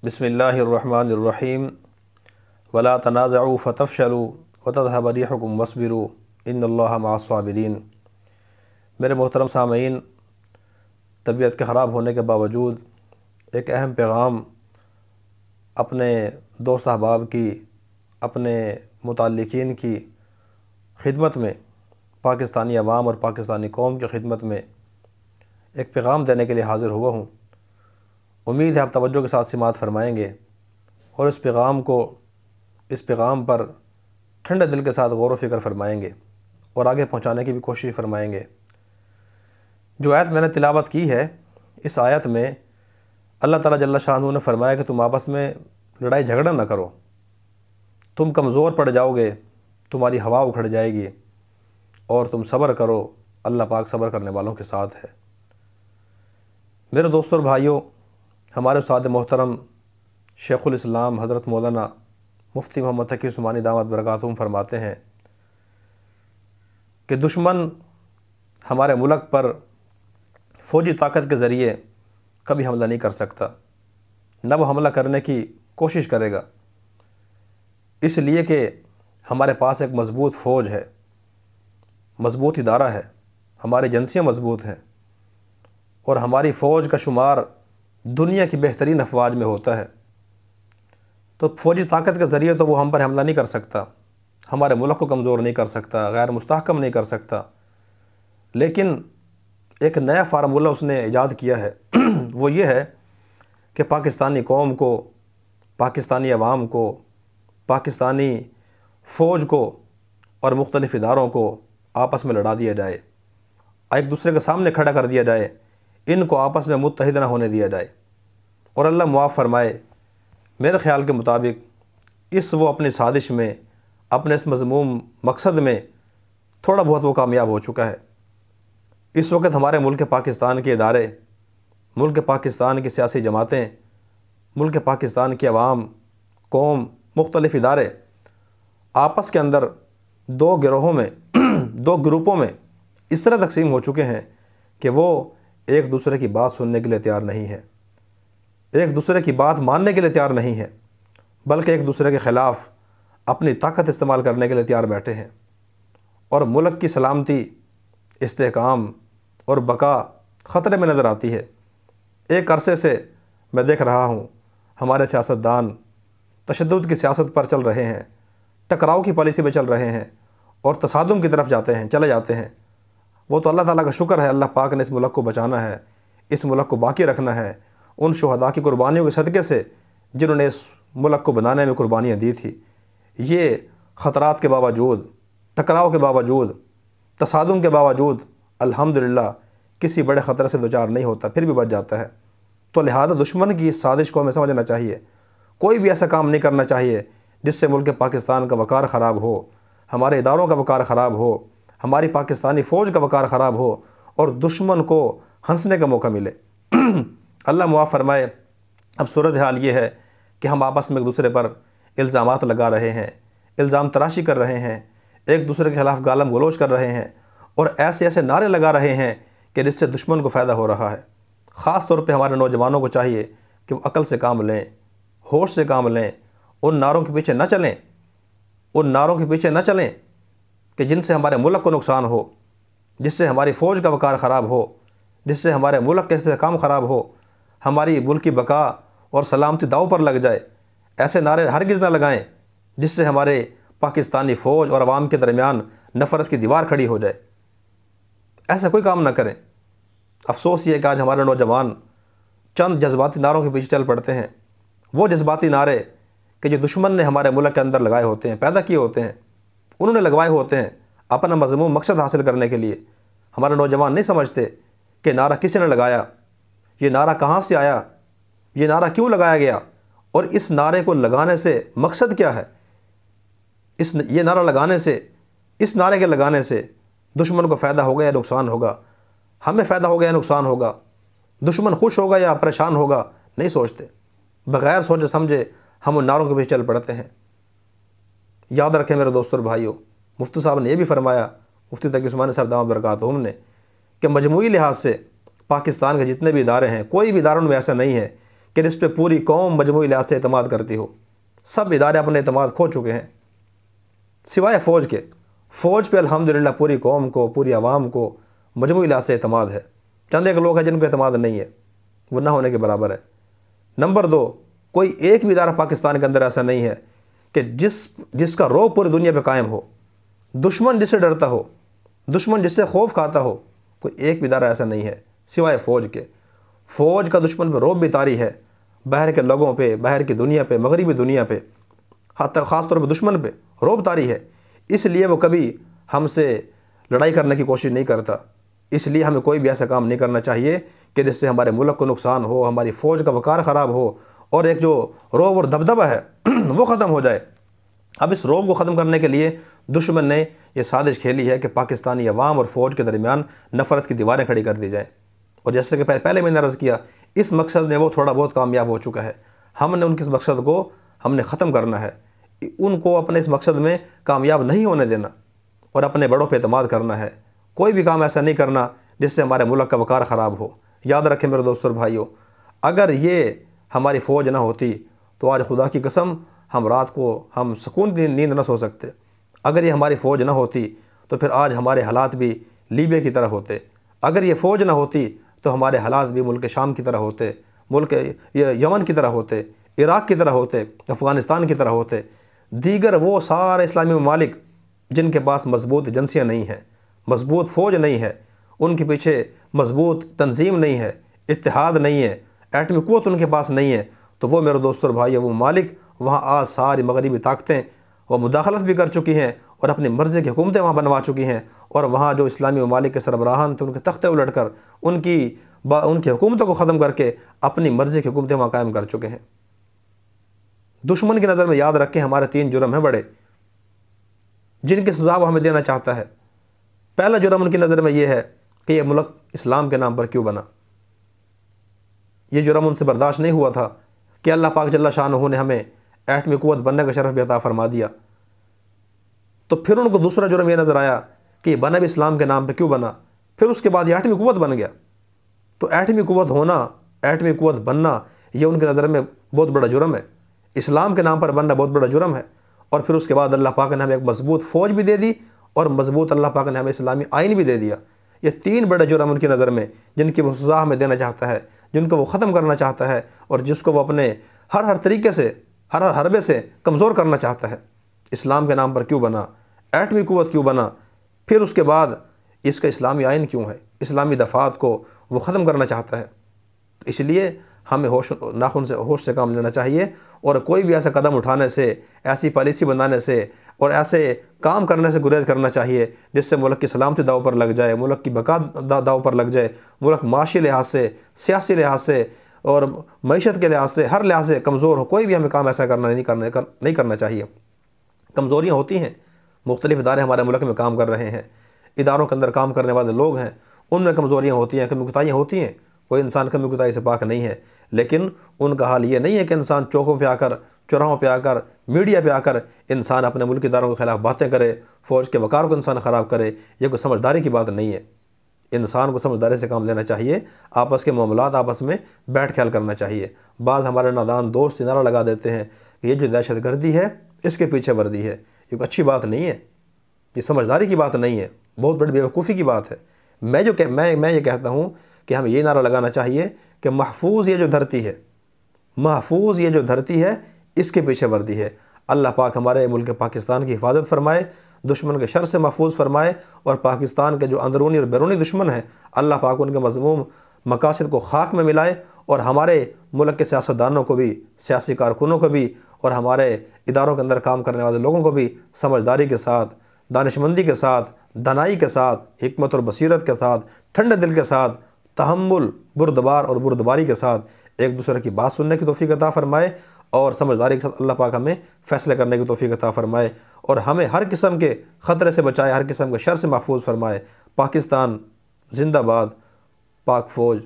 بسم اللہ الرحمن الرحیم ولا تنازعوا فتفشلوا وتذهب ريحكم واصبروا ان اللہ مع الصابرین۔ میرے محترم سامعین، طبیعت کے خراب ہونے کے باوجود ایک اہم پیغام اپنے دوست احباب کی، اپنے متعلقین کی خدمت میں، پاکستانی عوام اور پاکستانی قوم کی خدمت میں ایک پیغام دینے کے لیے حاضر ہوا ہوں۔ امید ہے آپ توجہ کے ساتھ سماعت فرمائیں گے اور اس پیغام پر ٹھنڈے دل کے ساتھ غور و فکر فرمائیں گے اور آگے پہنچانے کی بھی کوشش فرمائیں گے۔ جو آیت میں نے تلاوت کی ہے، اس آیت میں اللہ تعالیٰ جل شانہ نے فرمایا کہ تم آپس میں لڑائی جھگڑا نہ کرو، تم کمزور پڑ جاؤ گے، تمہاری ہوا اکھڑ جائے گی، اور تم صبر کرو، اللہ پاک صبر کرنے والوں کے ساتھ ہے۔ میرے دوستوں اور بھائیوں، ہمارے استاد محترم شیخ الاسلام حضرت مولانا مفتی محمد تقی عثمانی دامت برکاتہم فرماتے ہیں کہ دشمن ہمارے ملک پر فوجی طاقت کے ذریعے کبھی حملہ نہیں کر سکتا، نہ وہ حملہ کرنے کی کوشش کرے گا، اس لیے کہ ہمارے پاس ایک مضبوط فوج ہے، مضبوط ادارہ ہے، ہماری ایجنسیاں مضبوط ہیں، اور ہماری فوج کا شمار دنیا کی بہترین افواج میں ہوتا ہے۔ تو فوجی طاقت کے ذریعے تو وہ ہم پر حملہ نہیں کر سکتا، ہمارے ملک کو کمزور نہیں کر سکتا، غیر مستحکم نہیں کر سکتا، لیکن ایک نیا فارمولہ اس نے ایجاد کیا ہے وہ یہ ہے کہ پاکستانی قوم کو، پاکستانی عوام کو، پاکستانی فوج کو اور مختلف اداروں کو آپس میں لڑا دیا جائے، ایک دوسرے کے سامنے کھڑا کر دیا جائے، ان کو آپس میں متحد نہ ہونے دیا جائے، اور اللہ معاف فرمائے، میرے خیال کے مطابق وہ اپنی سازش میں، اپنے اس مذموم مقصد میں تھوڑا بہت وہ کامیاب ہو چکا ہے۔ اس وقت ہمارے ملک پاکستان کے ادارے، ملک پاکستان کی سیاسی جماعتیں، ملک پاکستان کی عوام، قوم، مختلف ادارے آپس کے اندر دو گروہوں میں دو گروپوں میں اس طرح تقسیم ہو چکے ہیں کہ وہ ایک دوسرے کی بات سننے کے لیے تیار نہیں ہے، ایک دوسرے کی بات ماننے کے لیے تیار نہیں ہے، بلکہ ایک دوسرے کے خلاف اپنی طاقت استعمال کرنے کے لیے تیار بیٹھے ہیں، اور ملک کی سلامتی، استحکام اور بقا خطرے میں نظر آتی ہے۔ ایک عرصے سے میں دیکھ رہا ہوں ہمارے سیاستدان تشدد کی سیاست پر چل رہے ہیں، ٹکراؤ کی پالیسی پہ چل رہے ہیں، اور تصادم کی طرف چلے جاتے ہیں۔ وہ تو اللہ تعالیٰ کا شکر ہے، اللہ پاک نے اس ملک کو بچانا ہے، اس ملک کو باقی رکھنا ہے، ان شہداء کی قربانیوں کے صدقے سے جنہوں نے اس ملک کو بنانے میں قربانیاں دی تھی۔ یہ خطرات کے باوجود، ٹکراؤ کے باوجود، تصادم کے باوجود الحمدللہ کسی بڑے خطرے سے دوچار نہیں ہوتا، پھر بھی بچ جاتا ہے۔ تو لہذا دشمن کی اس سازش کو ہمیں سمجھنا چاہیے، کوئی بھی ایسا کام نہیں کرنا چاہیے جس سے ملک پاکستان کا وقار خراب ہو، ہمارے اداروں کا وقار خراب ہو، ہماری پاکستانی فوج کا وقار خراب ہو، اور دشمن کو ہنسنے کا موقع ملے۔ اللہ معاف فرمائے، اب صورتحال یہ ہے کہ ہم آپس میں ایک دوسرے پر الزامات لگا رہے ہیں، الزام تراشی کر رہے ہیں، ایک دوسرے کے خلاف گالم گلوچ کر رہے ہیں، اور ایسے نعرے لگا رہے ہیں کہ جس سے دشمن کو فائدہ ہو رہا ہے۔ خاص طور پہ ہمارے نوجوانوں کو چاہیے کہ وہ عقل سے کام لیں، ہوش سے کام لیں، ان نعروں کے پیچھے نہ چلیں، ان نعروں کے پیچھے نہ چلیں کہ جن سے ہمارے ملک کو نقصان ہو، جس سے ہماری فوج کا وقار خراب ہو، جس سے ہمارے ملک کا استحکام خراب ہو، ہماری ملک کی بقا اور سلامتی داؤ پر لگ جائے۔ ایسے نعرے ہرگز نہ لگائیں جس سے ہمارے پاکستانی فوج اور عوام کے درمیان نفرت کی دیوار کھڑی ہو جائے، ایسا کوئی کام نہ کریں۔ افسوس یہ ہے کہ آج ہمارے نوجوان چند جذباتی نعروں کے پیچھے چل پڑتے ہیں، وہ جذباتی نعرے کہ جو دشمن نے ہمارے ملک کے اندر لگائے ہوتے ہیں، پیدا کیے ہوتے ہیں، انہوں نے لگوائے ہوتے ہیں اپنا مذموم مقصد حاصل کرنے کے لیے۔ ہمارے نوجوان نہیں سمجھتے کہ نعرہ کس نے لگایا، یہ نعرہ کہاں سے آیا، یہ نعرہ کیوں لگایا گیا، اور اس نعرے کو لگانے سے مقصد کیا ہے۔ یہ نعرہ لگانے سے، اس نعرے کے لگانے سے دشمن کو فائدہ ہوگا یا نقصان ہوگا، ہمیں فائدہ ہوگا یا نقصان ہوگا، دشمن خوش ہوگا یا پریشان ہوگا، نہیں سوچتے، بغیر سوچے سمجھے ہم ان نعروں کے پیچھے چل پڑتے ہیں۔ یاد رکھیں میرے دوستوں اور بھائیوں، مفتی صاحب نے یہ بھی فرمایا، مفتی تقی عثمانی صاحب دامت برکاتہم نے، کہ مجموعی لحاظ سے پاکستان کے جتنے بھی ادارے ہیں، کوئی بھی اداروں میں ایسا نہیں ہے کہ جس پہ پوری قوم مجموعی لحاظ سے اعتماد کرتی ہو۔ سب ادارے اپنے اعتماد کھو چکے ہیں سوائے فوج کے۔ فوج پہ الحمدللہ پوری قوم کو، پوری عوام کو مجموعی لحاظ سے اعتماد ہے۔ چند ایک لوگ ہیں جن کو اعتماد نہیں ہے، وہ نہ ہونے کے برابر ہے۔ نمبر 2، کوئی ایک بھی ادارہ پاکستان کے اندر ایسا نہیں ہے کہ جس کا رعب پوری دنیا پہ قائم ہو، دشمن جس سے ڈرتا ہو، دشمن جس سے خوف کھاتا ہو، کوئی ایک بھی ادارہ ایسا نہیں ہے سوائے فوج کے۔ فوج کا دشمن پہ رعب بھی طاری ہے، باہر کے لوگوں پہ، باہر کی دنیا پہ، مغربی دنیا پہ، حتی خاص طور پہ دشمن پہ رعب طاری ہے۔ اس لیے وہ کبھی ہم سے لڑائی کرنے کی کوشش نہیں کرتا۔ اس لیے ہمیں کوئی بھی ایسا کام نہیں کرنا چاہیے کہ جس سے ہمارے ملک کو نقصان ہو، ہماری فوج کا وقار خراب ہو، اور ایک جو رعب اور دبدبہ ہے وہ ختم ہو جائے۔ اب اس رعب کو ختم کرنے کے لیے دشمن نے یہ سازش کھیلی ہے کہ پاکستانی عوام اور فوج کے درمیان نفرت کی دیواریں کھڑی کر دی جائیں، اور جیسے کہ پہلے میں نے عرض کیا، اس مقصد میں وہ تھوڑا بہت کامیاب ہو چکا ہے۔ ہم نے ان کے اس مقصد کو ہم نے ختم کرنا ہے، ان کو اپنے اس مقصد میں کامیاب نہیں ہونے دینا، اور اپنے بڑوں پہ اعتماد کرنا ہے۔ کوئی بھی کام ایسا نہیں کرنا جس سے ہمارے ملک کا وقار خراب ہو۔ یاد رکھیں میرے دوستوں اور بھائیوں، اگر یہ ہماری فوج نہ ہوتی تو آج خدا کی قسم ہم رات کو ہم سکون کی نیند نہ سو سکتے۔ اگر یہ ہماری فوج نہ ہوتی تو پھر آج ہمارے حالات بھی لیبیا کی طرح ہوتے۔ اگر یہ فوج نہ ہوتی تو ہمارے حالات بھی ملک شام کی طرح ہوتے، ملک یمن کی طرح ہوتے، عراق کی طرح ہوتے، افغانستان کی طرح ہوتے، دیگر وہ سارے اسلامی ممالک جن کے پاس مضبوط ایجنسیاں نہیں ہیں، مضبوط فوج نہیں ہے، ان کے پیچھے مضبوط تنظیم نہیں ہے، اتحاد نہیں ہے، ایٹمی قوت ان کے پاس نہیں ہے، تو وہ میرے دوستوں اور بھائیو، وہ ممالک وہاں آج ساری مغربی طاقتیں وہ مداخلت بھی کر چکی ہیں اور اپنی مرضی کی حکومتیں وہاں بنوا چکی ہیں، اور وہاں جو اسلامی ممالک کے سربراہان تھے ان کے تختے الٹ کر ان کی حکومتوں کو ختم کر کے اپنی مرضی کی حکومتیں وہاں قائم کر چکے ہیں۔ دشمن کی نظر میں یاد رکھیں ہمارے 3 جرم ہیں بڑے، جن کی سزا وہ ہمیں دینا چاہتا ہے۔ پہلا جرم ان کی نظر میں یہ ہے کہ یہ ملک اسلام کے نام پر کیوں بنا۔ یہ جرم ان سے برداشت نہیں ہوا تھا کہ اللہ پاک جل شانہ نے ہمیں ایٹمی قوت بننے کا شرف بھی عطا فرما دیا، تو پھر ان کو دوسرا جرم یہ نظر آیا کہ یہ بنا بھی اسلام کے نام پہ کیوں بنا، پھر اس کے بعد یہ ایٹمی قوت بن گیا۔ تو ایٹمی قوت ہونا، ایٹمی قوت بننا، یہ ان کی نظر میں بہت بڑا جرم ہے۔ اسلام کے نام پر بننا بہت بڑا جرم ہے، اور پھر اس کے بعد اللہ پاک نے ہمیں ایک مضبوط فوج بھی دے دی، اور مضبوط اللہ پاک نے ہمیں اسلامی آئین بھی دے دیا۔ یہ 3 بڑے جرم ان کی نظر میں جن کی وہ سزا ہمیں دینا چاہتا ہے، جن کو وہ ختم کرنا چاہتا ہے، اور جس کو وہ اپنے ہر طریقے سے، ہر حربے سے کمزور کرنا چاہتا ہے۔ اسلام کے نام پر کیوں بنا، ایٹمی قوت کیوں بنا، پھر اس کے بعد اس کا اسلامی آئین کیوں ہے، اسلامی دفعات کو وہ ختم کرنا چاہتا ہے۔ اس لیے ہمیں ہوش سے کام لینا چاہیے، اور کوئی بھی ایسا قدم اٹھانے سے، ایسی پالیسی بنانے سے اور ایسے کام کرنے سے گریز کرنا چاہیے جس سے ملک کی سلامتی داؤ پر لگ جائے، ملک کی بقا داؤ پر لگ جائے، ملک معاشی لحاظ سے، سیاسی لحاظ سے اور معیشت کے لحاظ سے، ہر لحاظ سے کمزور ہو۔ کوئی بھی ہمیں کام ایسا نہیں کرنا چاہیے۔ کمزوریاں ہوتی ہیں، مختلف ادارے ہمارے ملک میں کام کر رہے ہیں، اداروں کے اندر کام کرنے والے لوگ ہیں، ان میں کمزوریاں ہوتی ہیں، کمی کوتاہیاں ہوتی ہیں، کوئی انسان کمی کوتاہی سے پاک نہیں ہے، لیکن ان کا حال یہ نہیں ہے کہ انسان چوکوں پہ آ کر، چوراہوں پہ آ کر، میڈیا پہ آ کر انسان اپنے ملک اداروں کے خلاف باتیں کرے، فوج کے وقار کو انسان خراب کرے۔ یہ کوئی سمجھداری کی بات نہیں ہے۔ انسان کو سمجھداری سے کام لینا چاہیے، آپس کے معاملات آپس میں بیٹھ خیال کرنا چاہیے۔ بعض ہمارے نادان دوست نعرہ لگا دیتے ہیں کہ یہ جو دہشت گردی ہے اس کے پیچھے وردی ہے، یہ کوئی اچھی بات نہیں ہے، یہ سمجھداری کی بات نہیں ہے، بہت بڑی بیوقوفی کی بات ہے۔ میں یہ کہتا ہوں کہ ہمیں یہ نعرہ لگانا چاہیے کہ محفوظ یہ جو دھرتی ہے، محفوظ یہ جو دھرتی ہے اس کے پیچھے وردی ہے۔ اللہ پاک ہمارے ملک پاکستان کی حفاظت فرمائے، دشمن کے شر سے محفوظ فرمائے، اور پاکستان کے جو اندرونی اور بیرونی دشمن ہیں اللہ پاک ان کے مذموم مقاصد کو خاک میں ملائے، اور ہمارے ملک کے سیاستدانوں کو بھی، سیاسی کارکنوں کو بھی، اور ہمارے اداروں کے اندر کام کرنے والے لوگوں کو بھی سمجھداری کے ساتھ، دانشمندی کے ساتھ، دانائی کے ساتھ، حکمت اور بصیرت کے ساتھ، ٹھنڈے دل کے ساتھ، تحمل، بردبار اور بردباری کے ساتھ ایک دوسرے کی بات سننے کی توفیق عطا فرمائے، اور سمجھداری کے ساتھ اللہ پاک ہمیں فیصلے کرنے کی توفیق عطا فرمائے، اور ہمیں ہر قسم کے خطرے سے بچائے، ہر قسم کے شر سے محفوظ فرمائے۔ پاکستان زندہ باد، پاک فوج